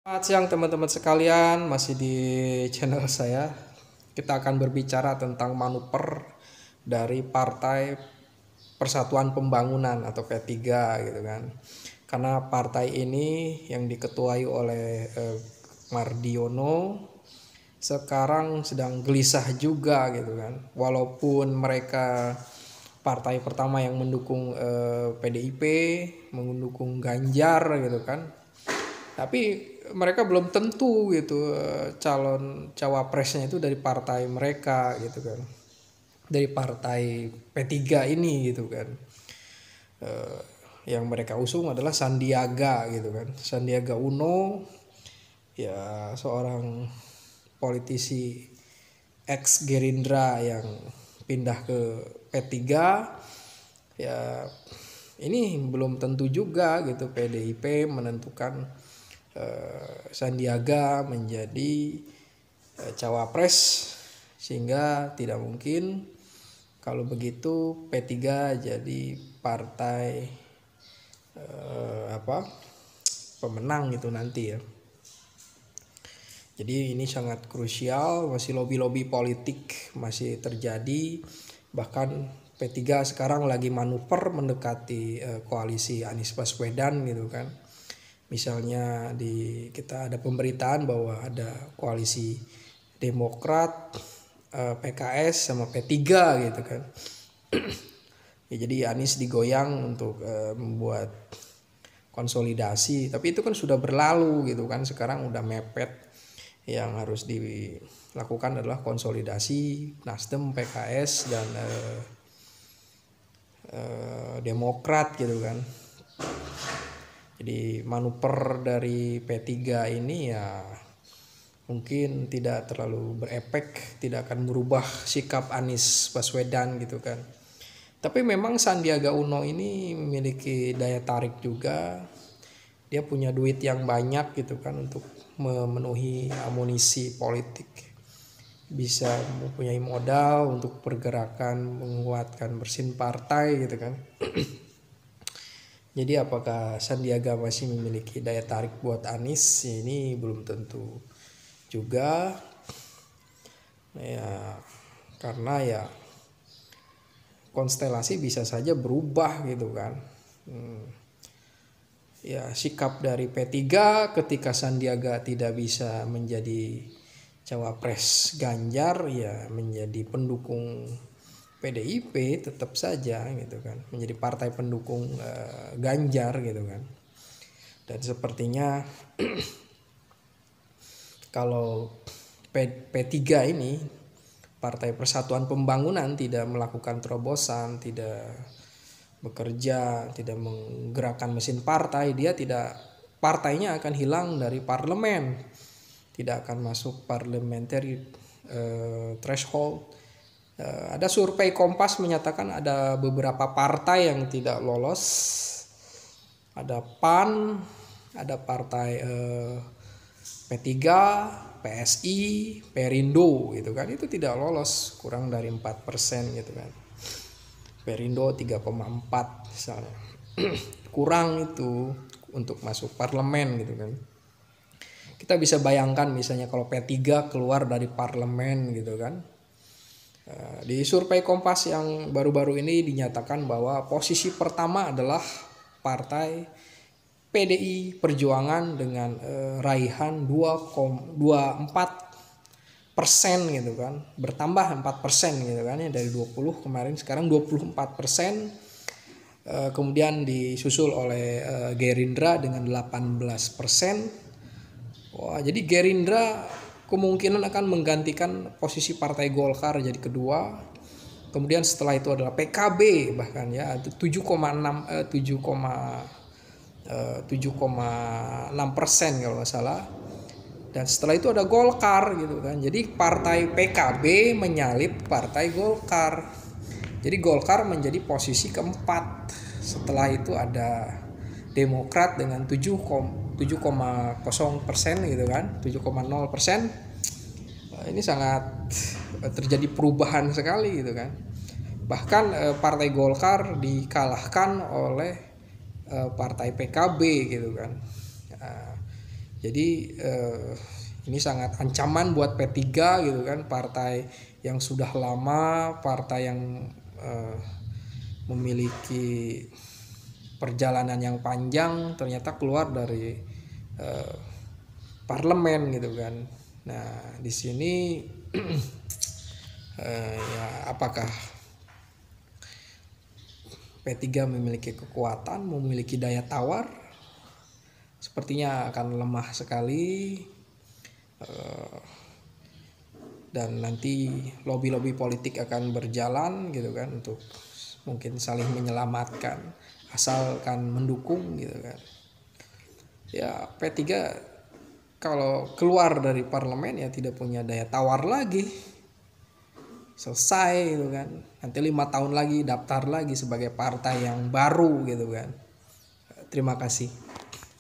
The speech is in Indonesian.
Selamat siang teman-teman sekalian, masih di channel saya. Kita akan berbicara tentang manuver dari Partai Persatuan Pembangunan atau P3 gitu kan. Karena partai ini yang diketuai oleh Mardiono sekarang sedang gelisah juga gitu kan. Walaupun mereka partai pertama yang mendukung PDIP, mendukung Ganjar gitu kan. Tapi mereka belum tentu gitu calon cawapresnya itu dari partai mereka gitu kan, dari partai P3 ini gitu kan. Yang mereka usung adalah Sandiaga gitu kan, Sandiaga Uno, ya seorang politisi ex Gerindra yang pindah ke P3. Ya ini belum tentu juga gitu PDIP menentukan Sandiaga menjadi cawapres, sehingga tidak mungkin kalau begitu P3 jadi partai pemenang gitu nanti ya. Jadi ini sangat krusial, masih lobby-lobby politik masih terjadi. Bahkan P3 sekarang lagi manuver mendekati koalisi Anies Baswedan gitu kan. Misalnya kita ada pemberitaan bahwa ada koalisi Demokrat, PKS sama P3 gitu kan. Ya, jadi Anies digoyang untuk membuat konsolidasi, tapi itu kan sudah berlalu gitu kan. Sekarang udah mepet, yang harus dilakukan adalah konsolidasi Nasdem, PKS dan Demokrat gitu kan. Jadi manuver dari P3 ini ya mungkin tidak terlalu berefek, tidak akan merubah sikap Anies Baswedan gitu kan. Tapi memang Sandiaga Uno ini memiliki daya tarik juga. Dia punya duit yang banyak gitu kan untuk memenuhi amunisi politik. Bisa mempunyai modal untuk pergerakan, menguatkan mesin partai gitu kan. Jadi apakah Sandiaga masih memiliki daya tarik buat Anies? Ini belum tentu juga. Ya, karena ya konstelasi bisa saja berubah gitu kan. Ya sikap dari P3 ketika Sandiaga tidak bisa menjadi cawapres Ganjar, ya menjadi pendukung PDIP tetap saja gitu kan, menjadi partai pendukung Ganjar gitu kan. Dan sepertinya kalau P3 ini, Partai Persatuan Pembangunan, tidak melakukan terobosan, tidak bekerja, tidak menggerakkan mesin partai, partainya akan hilang dari parlemen, tidak akan masuk parliamentary threshold. Ada survei Kompas menyatakan ada beberapa partai yang tidak lolos. Ada PAN, ada partai P3, PSI, Perindo gitu kan. Itu tidak lolos, kurang dari 4% gitu kan. Perindo 3,4 misalnya. Kurang itu untuk masuk parlemen gitu kan. Kita bisa bayangkan misalnya kalau P3 keluar dari parlemen gitu kan. Di survei Kompas yang baru-baru ini dinyatakan bahwa posisi pertama adalah partai PDI Perjuangan dengan raihan 2,24% gitu kan, bertambah 4% gitu kan ya, dari 20 kemarin sekarang 24%. Kemudian disusul oleh Gerindra dengan 18%. Wah, jadi Gerindra kemungkinan akan menggantikan posisi Partai Golkar jadi kedua. Kemudian setelah itu adalah PKB, bahkan ya 7,6% kalau nggak salah. Dan setelah itu ada Golkar gitu kan. Jadi partai PKB menyalip partai Golkar. Jadi Golkar menjadi posisi keempat. Setelah itu ada Demokrat dengan 7,0% gitu kan, 7,0%. Ini sangat terjadi perubahan sekali gitu kan. Bahkan partai Golkar dikalahkan oleh partai PKB gitu kan. Jadi ini sangat ancaman buat P3 gitu kan, partai yang sudah lama, partai yang memiliki perjalanan yang panjang, ternyata keluar dari parlemen gitu kan. Nah di sini ya apakah P3 memiliki kekuatan, memiliki daya tawar? Sepertinya akan lemah sekali, dan nanti lobby-lobby politik akan berjalan gitu kan untuk mungkin saling menyelamatkan, asalkan mendukung gitu kan. Ya P3 kalau keluar dari parlemen ya tidak punya daya tawar lagi, selesai gitu kan. Nanti 5 tahun lagi daftar lagi sebagai partai yang baru gitu kan. Terima kasih.